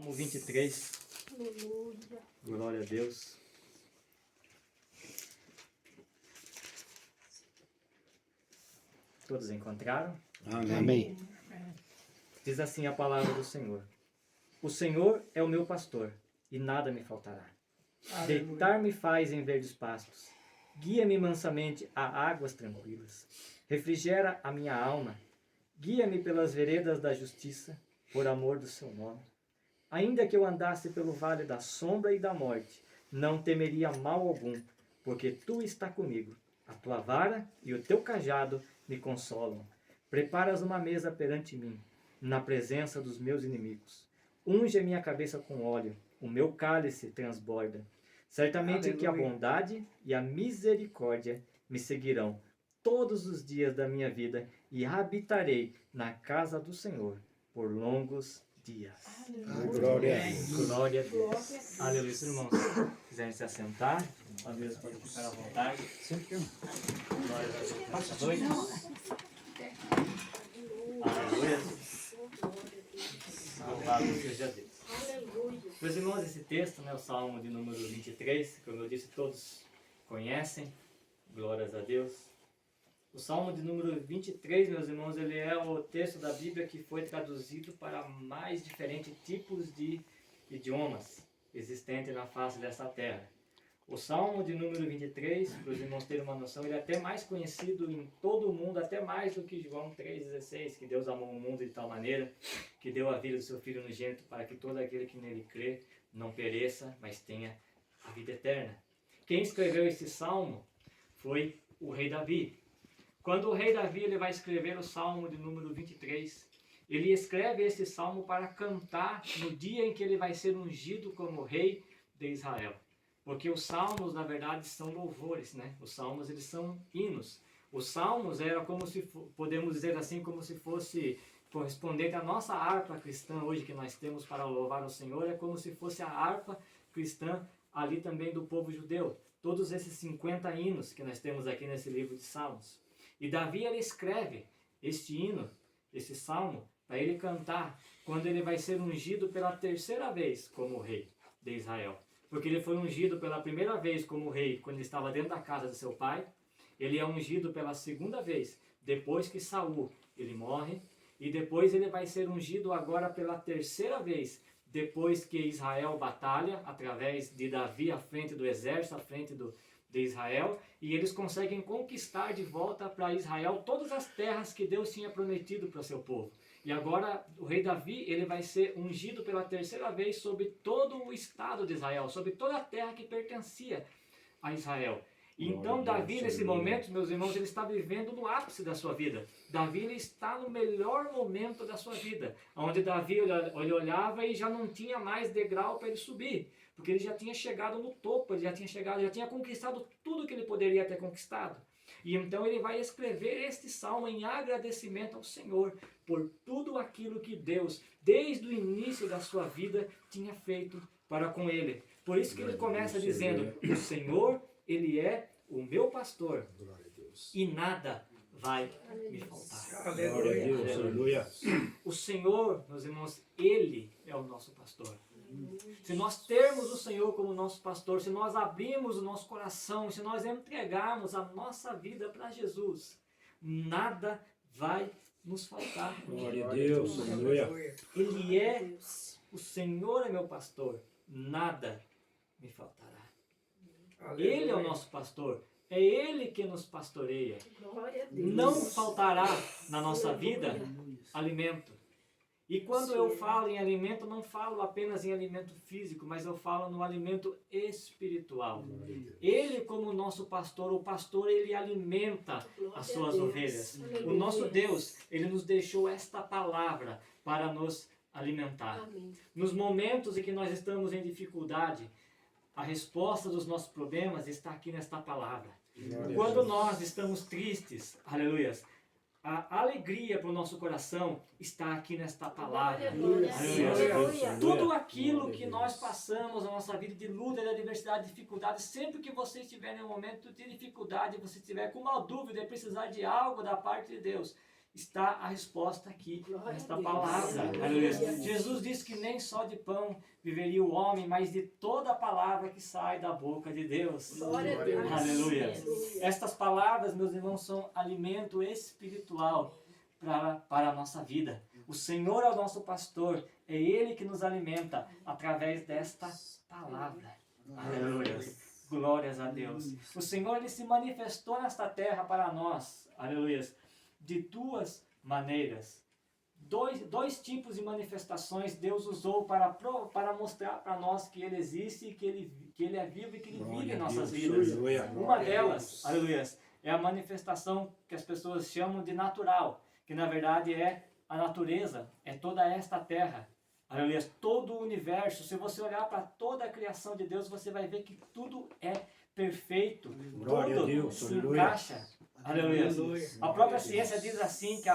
Salmo 23. Aleluia. Glória a Deus. Todos encontraram? Amém. Diz assim a palavra do Senhor. O Senhor é o meu pastor, e nada me faltará. Deitar-me faz em verdes pastos. Guia-me mansamente a águas tranquilas. Refrigera a minha alma. Guia-me pelas veredas da justiça, por amor do seu nome. Ainda que eu andasse pelo vale da sombra e da morte, não temeria mal algum, porque tu está comigo. A tua vara e o teu cajado me consolam. Preparas uma mesa perante mim, na presença dos meus inimigos. Unge a minha cabeça com óleo, o meu cálice transborda. Certamente Aleluia. que a bondade e a misericórdia me seguirão todos os dias da minha vida e habitarei na casa do Senhor por longos dias. Glória a Deus. Glória a Deus. Aleluia. Se irmãos quiserem se assentar, às vezes pode ficar à vontade. Glória a Deus. Passa dois. Aleluia. Louvado seja Deus. Meus irmãos, esse texto, o Salmo de número 23, como eu disse, todos conhecem. Glórias a Deus. O Salmo de número 23, meus irmãos, ele é o texto da Bíblia que foi traduzido para mais diferentes tipos de idiomas existentes na face dessa terra. O Salmo de número 23, para os irmãos terem uma noção, ele é até mais conhecido em todo o mundo, até mais do que João 3,16, que Deus amou o mundo de tal maneira que deu a vida do seu Filho unigênito para que todo aquele que nele crê não pereça, mas tenha a vida eterna. Quem escreveu esse Salmo foi o rei Davi. Quando o rei Davi ele vai escrever o Salmo de número 23, ele escreve esse Salmo para cantar no dia em que ele vai ser ungido como rei de Israel. Porque os salmos, na verdade, são louvores, né? Os salmos, eles são hinos. Os salmos era como se, podemos dizer assim, como se fosse correspondente à nossa harpa cristã hoje que nós temos para louvar o Senhor, é como se fosse a harpa cristã ali também do povo judeu. Todos esses 50 hinos que nós temos aqui nesse livro de Salmos. E Davi, ele escreve este hino, esse salmo, para ele cantar quando ele vai ser ungido pela terceira vez como rei de Israel. Porque ele foi ungido pela primeira vez como rei quando ele estava dentro da casa de seu pai. Ele é ungido pela segunda vez depois que Saul ele morre. E depois ele vai ser ungido agora pela terceira vez depois que Israel batalha através de Davi à frente do exército, à frente de Israel. E eles conseguem conquistar de volta para Israel todas as terras que Deus tinha prometido para o seu povo. E agora o rei Davi ele vai ser ungido pela terceira vez sobre todo o estado de Israel, sobre toda a terra que pertencia a Israel. E então Davi nesse momento, meus irmãos, ele está vivendo no ápice da sua vida. Davi ele está no melhor momento da sua vida, onde Davi ele olhava e já não tinha mais degrau para ele subir, porque ele já tinha chegado no topo, ele já tinha conquistado tudo que ele poderia ter conquistado. E então ele vai escrever este salmo em agradecimento ao Senhor por tudo aquilo que Deus, desde o início da sua vida, tinha feito para com ele. Por isso que ele começa dizendo, o Senhor, ele é o meu pastor e nada vai me faltar. Glória a Deus. Aleluia. O Senhor, meus irmãos, ele é o nosso pastor. Se nós termos o Senhor como nosso pastor, se nós abrirmos o nosso coração, se nós entregarmos a nossa vida para Jesus, nada vai nos faltar. Glória a Deus. Aleluia. Ele é, o Senhor é meu pastor, nada me faltará. Ele é o nosso pastor, é Ele que nos pastoreia. Glória a Deus. Não faltará na nossa vida alimento. E quando eu falo em alimento, não falo apenas em alimento físico, mas eu falo no alimento espiritual. Ele, como nosso pastor, o pastor, ele alimenta as suas ovelhas. O nosso Deus, ele nos deixou esta palavra para nos alimentar. Amém. Nos momentos em que nós estamos em dificuldade, a resposta dos nossos problemas está aqui nesta palavra. Quando nós estamos tristes, aleluia, a alegria para o nosso coração está aqui nesta palavra. Glória a Deus. Aleluia. Tudo aquilo que nós passamos na nossa vida de luta, de adversidade, de dificuldade, sempre que você estiver em um momento de dificuldade, você estiver com uma dúvida e precisar de algo da parte de Deus, está a resposta aqui, Glória nesta a Deus. palavra. Aleluia. Aleluia. Jesus disse que nem só de pão viveria o homem, mas de toda a palavra que sai da boca de Deus. Glória a Deus. Aleluia. Estas palavras, meus irmãos, são alimento espiritual para a nossa vida. O Senhor é o nosso pastor, é Ele que nos alimenta através desta palavra. Aleluia. Glórias a Deus. O Senhor, Ele se manifestou nesta terra para nós. Aleluia. De duas maneiras. Dois tipos de manifestações Deus usou para mostrar para nós que Ele existe, e que Ele é vivo e que Ele vive em nossas vidas. Uma delas, aleluia, é a manifestação que as pessoas chamam de natural, que na verdade é a natureza, é toda esta terra. Aleluia, todo o universo. Se você olhar para toda a criação de Deus, você vai ver que tudo é perfeito. Glória a Tudo Deus, se aleluia. encaixa. Aleluia. A própria ciência diz assim que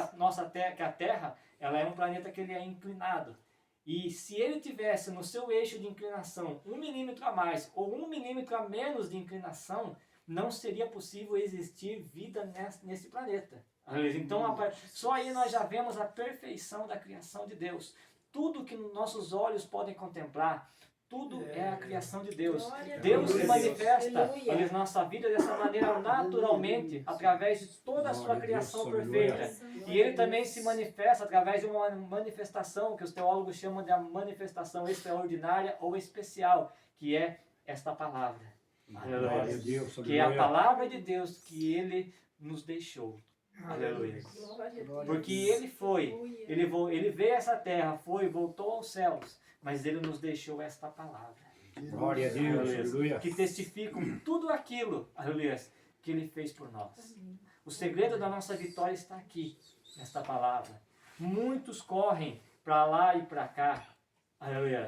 que a Terra, ela é um planeta que ele é inclinado. E se ele tivesse no seu eixo de inclinação 1 milímetro a mais ou 1 milímetro a menos de inclinação, não seria possível existir vida nesse planeta. Aleluia. Então, só aí nós já vemos a perfeição da criação de Deus. Tudo que nossos olhos podem contemplar, tudo é a criação de Deus. Glória a Deus Deus. se manifesta Aleluia. na nossa vida dessa maneira naturalmente, através de toda a sua Glória a criação Deus, perfeita. E Ele também se manifesta através de uma manifestação que os teólogos chamam de a manifestação extraordinária ou especial, que é esta palavra. Glória a Aleluia. Deus, Que é a aleluia. palavra de Deus que Ele nos deixou. Aleluia. Glória a Deus. Porque Ele foi, Ele veio a essa terra, foi, voltou aos céus, mas Ele nos deixou esta palavra. Glória a Deus, aleluia. Que testificam tudo aquilo, aleluia, que Ele fez por nós. O segredo da nossa vitória está aqui, nesta palavra. Muitos correm para lá e para cá, aleluia.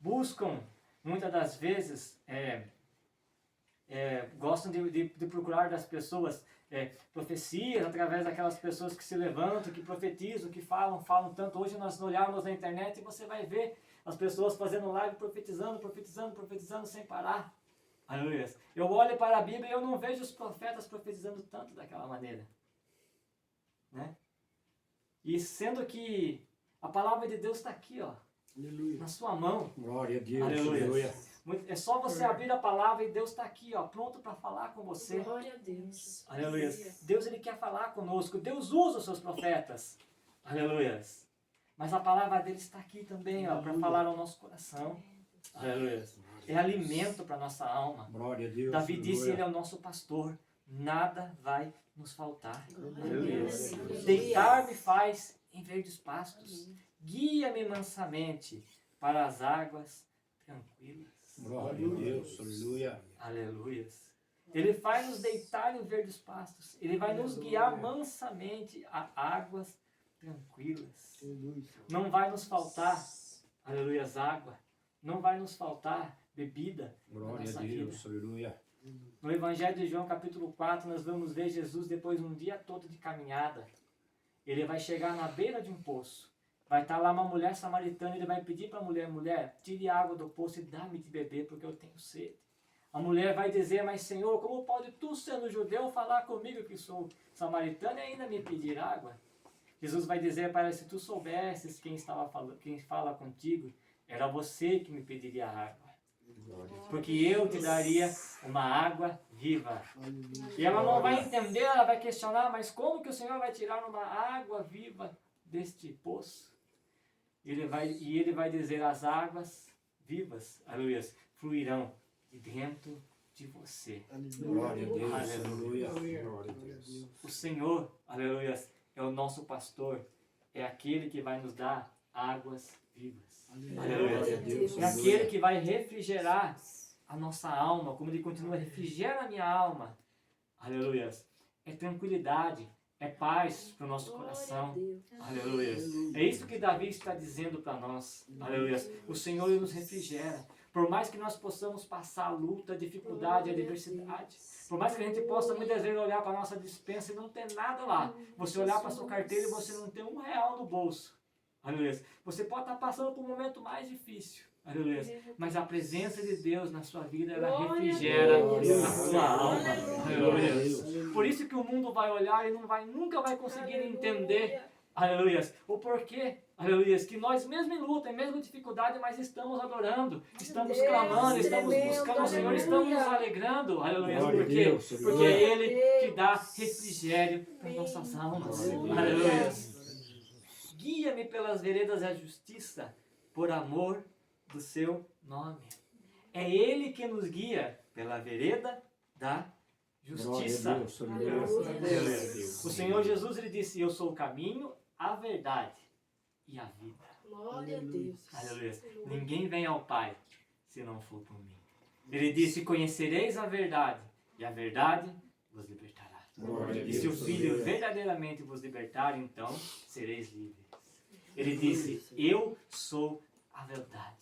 Buscam, muitas das vezes, gostam de procurar das pessoas profecias através daquelas pessoas que se levantam, que profetizam, que falam tanto. Hoje nós olharmos na internet e você vai ver as pessoas fazendo live profetizando sem parar. Aleluia. Eu olho para a Bíblia e eu não vejo os profetas profetizando tanto daquela maneira. Né? E sendo que a palavra de Deus está aqui, ó, na sua mão. Glória a Deus, Aleluia. aleluia. É só você abrir a palavra e Deus está aqui, ó, pronto para falar com você. Glória a Deus. Aleluia. Deus, Ele quer falar conosco. Deus usa os seus profetas. Aleluia. Mas a palavra dele está aqui também, ó, para falar ao nosso coração. Aleluia. É alimento para nossa alma. Glória a Deus, Davi disse, aleluia. Ele é o nosso pastor. Nada vai nos faltar. Aleluia. Deitar-me faz em verdes pastos. Guia-me mansamente para as águas tranquilas. Glória a Deus, aleluia. Aleluia. Ele vai nos deitar em verdes pastos. Ele vai nos guiar mansamente a águas tranquilas. Não vai nos faltar, aleluia, água. Não vai nos faltar bebida na Glória nossa a vida. Deus, aleluia. No Evangelho de João, capítulo 4, nós vamos ver Jesus depois de um dia todo de caminhada. Ele vai chegar na beira de um poço. Vai estar lá uma mulher samaritana, ele vai pedir para a mulher, tire a água do poço e dá-me de beber, porque eu tenho sede. A mulher vai dizer, mas Senhor, como pode tu, sendo judeu, falar comigo que sou samaritana e ainda me pedir água? Jesus vai dizer para ela, se tu soubesses quem fala contigo, era você que me pediria água. Porque eu te daria uma água viva. E ela não vai entender, ela vai questionar, mas como que o Senhor vai tirar uma água viva deste poço? E ele vai dizer, as águas vivas, aleluia, fluirão de dentro de você. Glória a Deus, Aleluia. aleluia. Glória a Deus. O Senhor, aleluia, é o nosso pastor, é aquele que vai nos dar águas vivas. Glória a Deus, É aquele que vai refrigerar a nossa alma, como ele continua, refrigera a minha alma. Aleluia. É tranquilidade, é paz para o nosso coração. Aleluia. É isso que Davi está dizendo para nós. Aleluia. O Senhor nos refrigera. Por mais que nós possamos passar a luta, a dificuldade, a adversidade, por mais que a gente possa muitas vezes olhar para a nossa despensa e não ter nada lá, você olhar para a sua carteira e você não ter R$1 no bolso. Aleluia. Você pode estar passando por um momento mais difícil. Aleluia. Mas a presença de Deus na sua vida, ela Glória a refrigera Deus. a sua alma. Aleluia. Aleluia. Por isso que o mundo vai olhar e nunca vai conseguir entender, aleluia, o porquê, aleluia, que nós mesmo em luta, em mesmo dificuldade, mas estamos adorando, estamos Deus, clamando, estamos tremendo, buscando o Senhor, aleluia. estamos nos alegrando, aleluia. Glória a Por quê? Deus, Porque aleluia. é Ele que dá refrigério para nossas almas. Aleluia. Aleluia. Guia-me pelas veredas da justiça, por amor do seu nome. É Ele que nos guia pela vereda da justiça. Glória a Deus, aleluia. Aleluia. O Senhor Jesus, ele disse: eu sou o caminho, a verdade e a vida. Glória a Deus. Aleluia. Ninguém vem ao Pai se não for por mim. Ele disse: conhecereis a verdade, e a verdade vos libertará. Glória a E se o Deus, Filho aleluia. verdadeiramente vos libertar, então sereis livres. Ele disse: eu sou a verdade.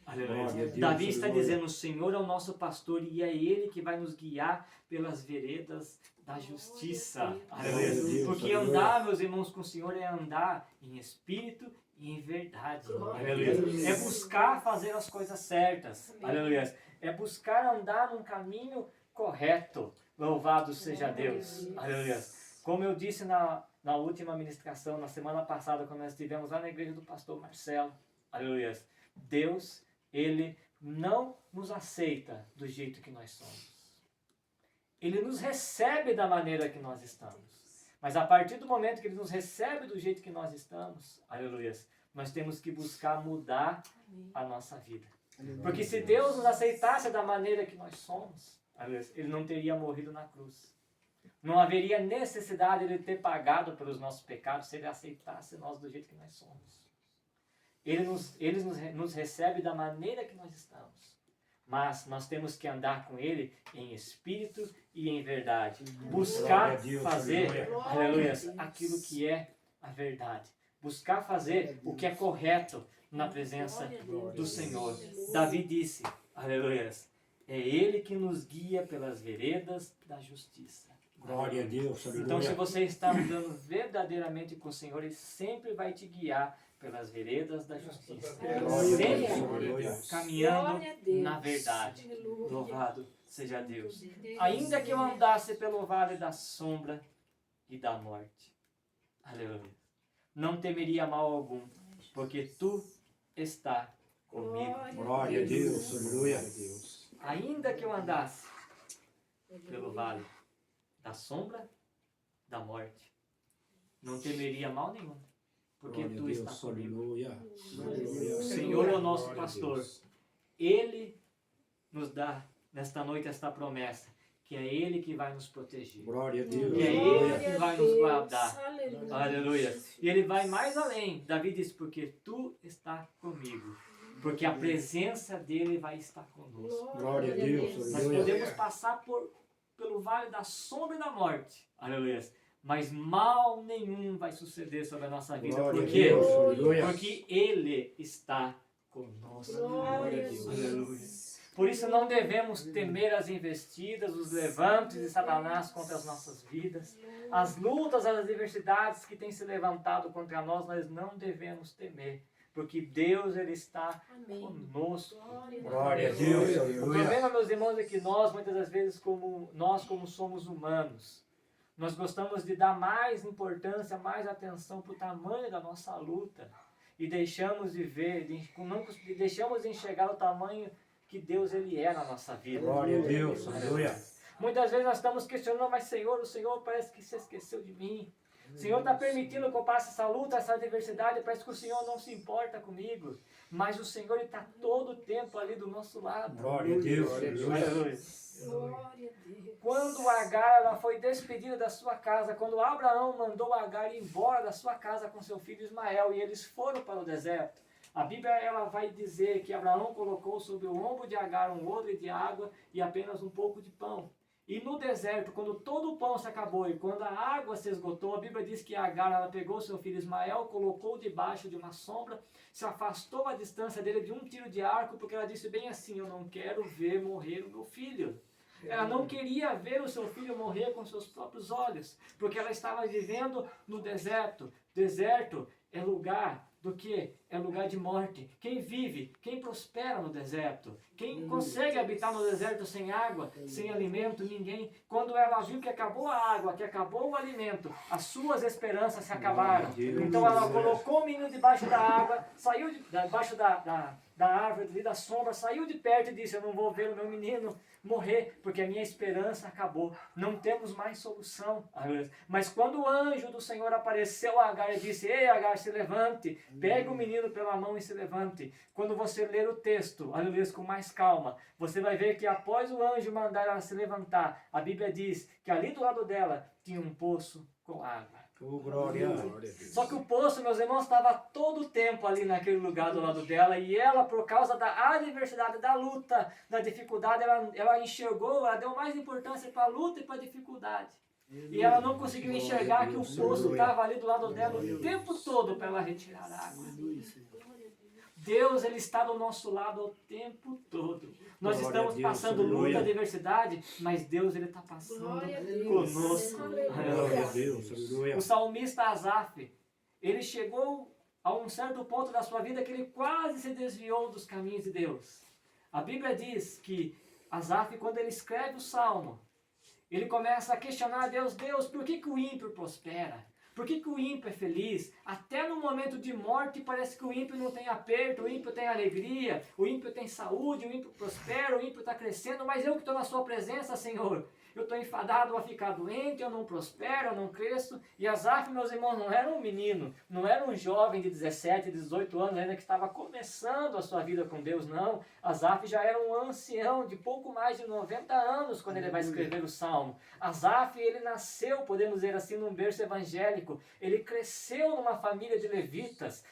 Aleluia. Glória a Deus, Davi está aleluia. dizendo: o Senhor é o nosso pastor e é Ele que vai nos guiar pelas veredas da justiça. Glória a Aleluia. Deus, Porque aleluia. andar, meus irmãos, com o Senhor é andar em espírito e em verdade. Glória Aleluia. a Deus. É buscar fazer as coisas certas. Amém. Aleluia. É buscar andar num caminho correto. Louvado seja Deus. Aleluia. Como eu disse na última ministração, na semana passada, quando nós estivemos lá na igreja do pastor Marcelo, aleluia, Deus, Ele não nos aceita do jeito que nós somos. Ele nos recebe da maneira que nós estamos. Mas a partir do momento que Ele nos recebe do jeito que nós estamos, aleluia, nós temos que buscar mudar a nossa vida. Porque se Deus nos aceitasse da maneira que nós somos, aleluia, Ele não teria morrido na cruz. Não haveria necessidade de Ele ter pagado pelos nossos pecados se Ele aceitasse nós do jeito que nós somos. Ele nos recebe da maneira que nós estamos. Mas nós temos que andar com Ele em espírito e em verdade. Buscar Glória a Deus, fazer, aleluia. aleluia, aquilo que é a verdade. Buscar fazer o que é correto na presença do Senhor. Davi disse, aleluia, é Ele que nos guia pelas veredas da justiça. Glória a Deus, aleluia. Então, se você está andando verdadeiramente com o Senhor, Ele sempre vai te guiar pelas veredas da justiça. Glória a Sempre Deus, aleluia. caminhando Glória a Deus. na verdade. Aleluia. Louvado seja Deus. Ainda que eu andasse pelo vale da sombra e da morte, aleluia, não temeria mal algum, porque Tu está comigo. Glória a Deus, aleluia. Ainda que eu andasse pelo vale da sombra da morte, não temeria mal nenhum, porque Glória a Tu está Deus, comigo. aleluia. O Senhor é o nosso pastor. Ele nos dá nesta noite esta promessa, que é Ele que vai nos proteger. Glória a Deus, Que é aleluia. Ele que vai nos guardar. Aleluia. Aleluia. E Ele vai mais além. Davi diz, porque Tu está comigo. Porque a presença dEle vai estar conosco. Glória a Deus, Nós aleluia. podemos passar pelo vale da sombra e da morte. Aleluia. Mas mal nenhum vai suceder sobre a nossa vida. Glória Por a quê? Deus, aleluia. Porque Ele está conosco. Glória a Deus. Aleluia. Por isso não devemos temer as investidas, os levantes de Satanás contra as nossas vidas. As lutas, as adversidades que têm se levantado contra nós não devemos temer. Porque Deus, Ele está Amém. conosco. Glória a Deus, O aleluia. problema, meus irmãos, é que nós, muitas das vezes, como somos humanos, nós gostamos de dar mais importância, mais atenção para o tamanho da nossa luta. E deixamos de ver, deixamos de enxergar o tamanho que Deus Ele é na nossa vida. Glória a Deus, aleluia. Muitas vezes nós estamos questionando, mas Senhor, o Senhor parece que se esqueceu de mim. O Senhor está permitindo que eu passe essa luta, essa adversidade, parece que o Senhor não se importa comigo. Mas o Senhor está todo o tempo ali do nosso lado. Glória a Deus, aleluia. Aleluia. Glória a Deus. Quando Agar ela foi despedida da sua casa, quando Abraão mandou Agar ir embora da sua casa com seu filho Ismael, e eles foram para o deserto, a Bíblia ela vai dizer que Abraão colocou sobre o ombro de Agar um odre de água e apenas um pouco de pão. E no deserto, quando todo o pão se acabou e quando a água se esgotou, a Bíblia diz que Agar ela pegou seu filho Ismael, colocou debaixo de uma sombra, se afastou a distância dele de um tiro de arco, porque ela disse bem assim, eu não quero ver morrer o meu filho. Ela não queria ver o seu filho morrer com seus próprios olhos, porque ela estava vivendo no deserto. Deserto é lugar do quê? é lugar de morte. Quem vive, quem prospera no deserto, quem consegue habitar no deserto sem água, sem alimento, ninguém. Quando ela viu que acabou a água, que acabou o alimento, as suas esperanças se acabaram. Então ela colocou o menino debaixo da água, saiu debaixo da árvore, ali da sombra, saiu de perto e disse: eu não vou ver o meu menino morrer, porque a minha esperança acabou. Não temos mais solução. Mas quando o anjo do Senhor apareceu a Agar e disse: ei, Agar, se levante, pegue o menino pela mão e se levante. Quando você ler o texto, aleluia, com mais calma, você vai ver que após o anjo mandar ela se levantar, a Bíblia diz que ali do lado dela tinha um poço com água. Oh, glória. Só que o poço, meus irmãos, estava todo o tempo ali naquele lugar do lado dela, e ela, por causa da adversidade, da luta, da dificuldade, ela enxergou, ela deu mais importância para a luta e para a dificuldade. E ela não conseguiu enxergar que o poço estava ali do lado dela o tempo todo para ela retirar a água. Deus, Ele está do nosso lado o tempo todo. Nós estamos passando luta, adversidade, mas Deus, Ele está passando conosco. Glória a Deus, aleluia. O salmista Asaf, ele chegou a um certo ponto da sua vida que ele quase se desviou dos caminhos de Deus. A Bíblia diz que Asaf, quando ele escreve o salmo, ele começa a questionar a Deus: Deus, por que o ímpio prospera? Por que o ímpio é feliz? Até no momento de morte parece que o ímpio não tem aperto, o ímpio tem alegria, o ímpio tem saúde, o ímpio prospera, o ímpio está crescendo, mas eu que estou na sua presença, Senhor, eu estou enfadado a ficar doente, eu não prospero, eu não cresço. E Asaf, meus irmãos, não era um menino, não era um jovem de 17, 18 anos ainda que estava começando a sua vida com Deus, não. Asaf já era um ancião de pouco mais de 90 anos quando ele vai escrever o Salmo. Asaf, ele nasceu, podemos dizer assim, num berço evangélico. Ele cresceu numa família de levitas,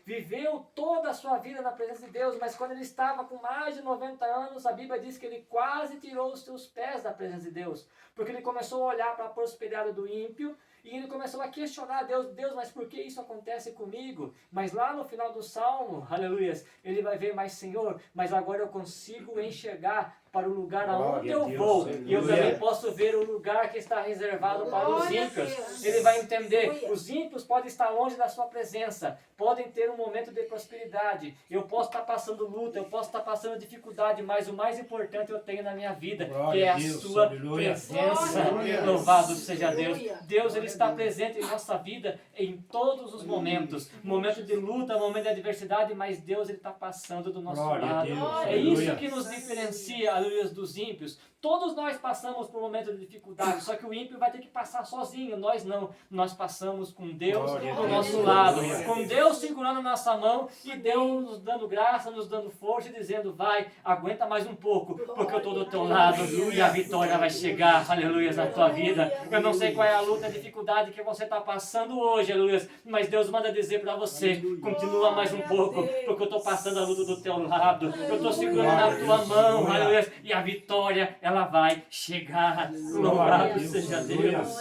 viveu toda a sua vida na presença de Deus, mas quando ele estava com mais de 90 anos, a Bíblia diz que ele quase tirou os seus pés da presença de Deus, porque ele começou a olhar para a prosperidade do ímpio, e ele começou a questionar a Deus: Deus, mas por que isso acontece comigo? Mas lá no final do Salmo, aleluias, ele vai ver: mas Senhor, mas agora eu consigo enxergar para o lugar aonde eu vou, e eu também posso ver o lugar que está reservado para os ímpios. Ele vai entender: os ímpios podem estar longe da sua presença, podem ter um momento de prosperidade, eu posso estar passando luta, eu posso estar passando dificuldade, mas o mais importante eu tenho na minha vida, que é a sua presença. Louvado seja Deus. Deus, Ele está presente em nossa vida em todos os momentos, momento de luta, momento de adversidade, mas Deus, Ele está passando do nosso lado. É isso que nos diferencia, aleluia, dos ímpios. Todos nós passamos por um momento de dificuldade, só que o ímpio vai ter que passar sozinho, nós não. Nós passamos com Deus do nosso lado, com Deus segurando a nossa mão e Deus nos dando graça, nos dando força e dizendo: vai, aguenta mais um pouco, porque eu estou do teu lado e a vitória vai chegar, aleluia, na tua vida. Eu não sei qual é a luta, a dificuldade que você está passando hoje, aleluia, mas Deus manda dizer para você: continua mais um pouco, porque eu estou passando a luta do teu lado, eu estou segurando na tua mão, aleluia, e a vitória, ela vai chegar. Louvado seja Deus.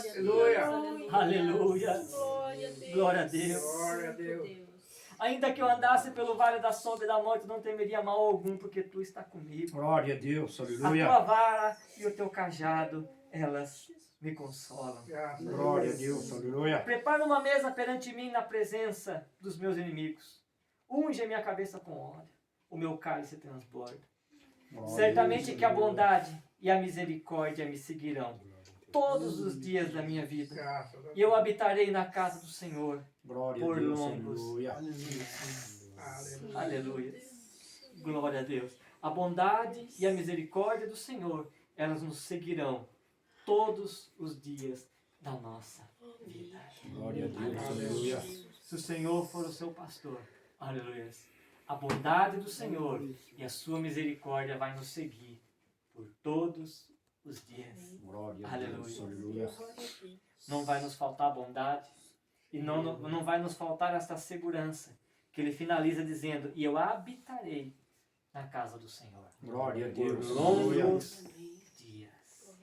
Aleluia. Glória a Deus. Ainda que eu andasse pelo vale da sombra e da morte, não temeria mal algum, porque tu está comigo. Glória a Deus, A aleluia. tua vara e o teu cajado, elas me consolam. Glória a Deus, aleluia. Prepara uma mesa perante mim na presença dos meus inimigos. Unge a minha cabeça com óleo, o meu cálice transborda. Certamente que a bondade e a misericórdia me seguirão todos os dias da minha vida, e eu habitarei na casa do Senhor Glória a por Deus, longos aleluia. dias. Aleluia. Glória a Deus. A bondade e a misericórdia do Senhor, elas nos seguirão todos os dias da nossa vida. Glória a Deus, aleluia. Se o Senhor for o seu pastor, aleluia, a bondade do Senhor e a sua misericórdia vai nos seguir por todos os dias. Glória a Aleluia. Deus, aleluia. Não vai nos faltar bondade e não vai nos faltar essa segurança que ele finaliza dizendo: e eu habitarei na casa do Senhor Glória a por Deus, aleluia. longos dias.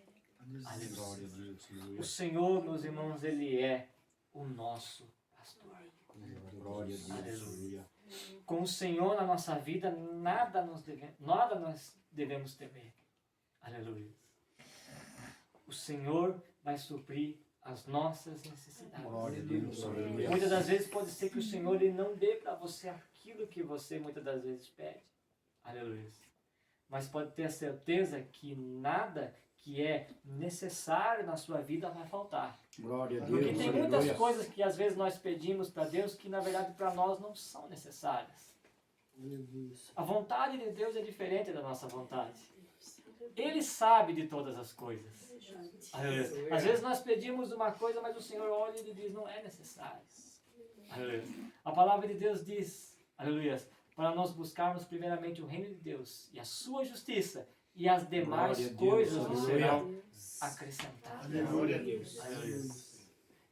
Aleluia. Glória a Deus, O aleluia. Senhor, meus irmãos, Ele é o nosso pastor. Glória a Deus, aleluia. Com o Senhor na nossa vida, nada nós devemos temer. Aleluia. O Senhor vai suprir as nossas necessidades. Glória a Deus. Aleluia. Muitas das vezes pode ser que o Senhor ele não dê para você aquilo que você muitas das vezes pede. Aleluia. Mas pode ter a certeza que nada que é necessário na sua vida vai faltar. Glória a Porque Deus. tem muitas Aleluia. coisas que às vezes nós pedimos para Deus que na verdade para nós não são necessárias. A vontade de Deus é diferente da nossa vontade. Ele sabe de todas as coisas. Aleluia. Às vezes nós pedimos uma coisa, mas o Senhor olha e ele diz, não é necessário. Aleluia. A palavra de Deus diz, aleluia, para nós buscarmos primeiramente o reino de Deus e a sua justiça, e as demais Glória a Deus. coisas nos Aleluia. serão acrescentadas. Glória a Deus. Aleluia.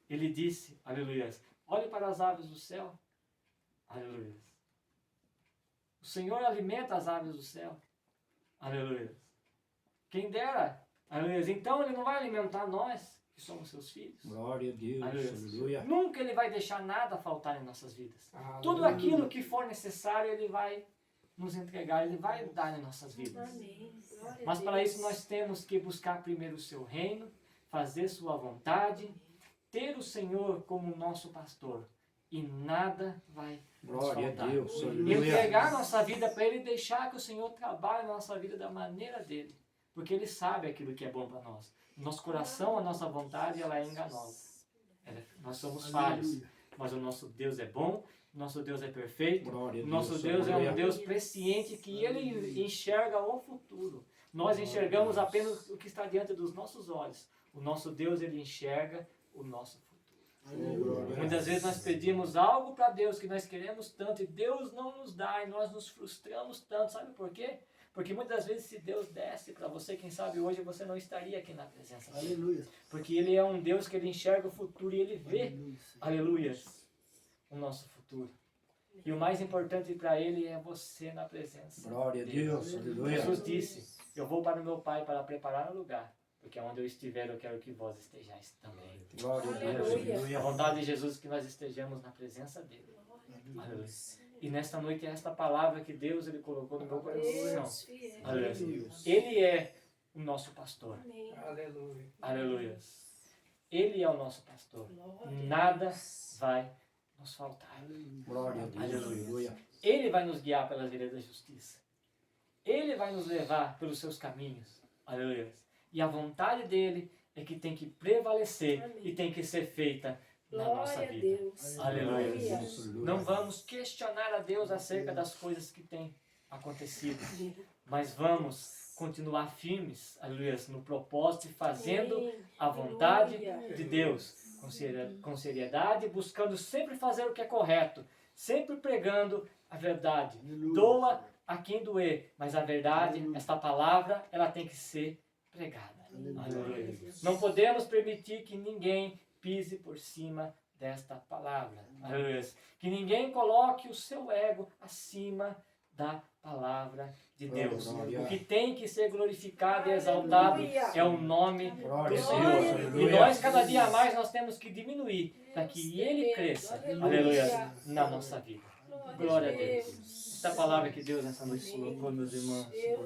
Ele disse, aleluia, olhe para as aves do céu. Aleluia. O Senhor alimenta as aves do céu. Aleluia. Quem dera. Aleluia. Então Ele não vai alimentar nós, que somos seus filhos. Glória a Deus. Aleluia. Aleluia. Nunca Ele vai deixar nada faltar em nossas vidas. Tudo aquilo que for necessário, Ele vai nos entregar, Ele vai dar em nossas vidas. Amém. Glória a Mas para Deus. isso nós temos que buscar primeiro o seu reino, fazer sua vontade, ter o Senhor como nosso pastor. E nada vai nos Glória a faltar. Deus. E Aleluia. entregar nossa vida para Ele e deixar que o Senhor trabalhe na nossa vida da maneira dEle. Porque Ele sabe aquilo que é bom para nós. Nosso coração, a nossa vontade, ela é enganosa. Nós somos falhos. Mas o nosso Deus é bom, o nosso Deus é perfeito. Glória a O Deus. nosso Deus é Aleluia. um Deus presciente que Ele enxerga o futuro. Nós enxergamos apenas o que está diante dos nossos olhos. O nosso Deus, Ele enxerga o nosso futuro. Muitas vezes nós pedimos algo para Deus que nós queremos tanto e Deus não nos dá e nós nos frustramos tanto. Sabe por quê? Porque muitas vezes se Deus desse para você, quem sabe hoje você não estaria aqui na presença dele. Aleluia. Porque Ele é um Deus que Ele enxerga o futuro e Ele vê, aleluia, o nosso futuro. E o mais importante para Ele é você na presença. Glória a Deus. Aleluia. Jesus disse, eu vou para o meu Pai para preparar um lugar, porque onde eu estiver eu quero que vós estejais também. Glória a Deus. Aleluia. A Aleluia. vontade de Jesus é que nós estejamos na presença dEle. Aleluia. E nesta noite é esta palavra que Deus Ele colocou no meu coração. Deus fiel. Aleluia. Ele é o nosso pastor. Amém. Aleluia. Aleluia. Ele é o nosso pastor. Glória. Nada vai nos faltar. Glória a Deus. Aleluia. Aleluia. Ele vai nos guiar pelas veredas da justiça. Ele vai nos levar pelos seus caminhos. Aleluia. E a vontade dele é que tem que prevalecer Amém. e tem que ser feita na nossa Glória a vida. Deus. Aleluia. Aleluia. Não vamos questionar a Deus acerca das coisas que têm acontecido, mas vamos continuar firmes, aleluia, no propósito e fazendo Amém. a vontade Aleluia. de Deus com seriedade, buscando sempre fazer o que é correto, sempre pregando a verdade. Doa a quem doer, mas a verdade, esta palavra, ela tem que ser pregada. Aleluia. Não podemos permitir que ninguém pise por cima desta palavra. Aleluia. Que ninguém coloque o seu ego acima da palavra de Deus. Glória. O que tem que ser glorificado e exaltado Aleluia. é o nome Glória do a Senhor. Deus. E Aleluia. nós, cada dia mais, nós temos que diminuir para que Ele cresça, aleluia, na nossa vida. Glória a Deus. Esta palavra que Deus nessa noite colocou, meus irmãos.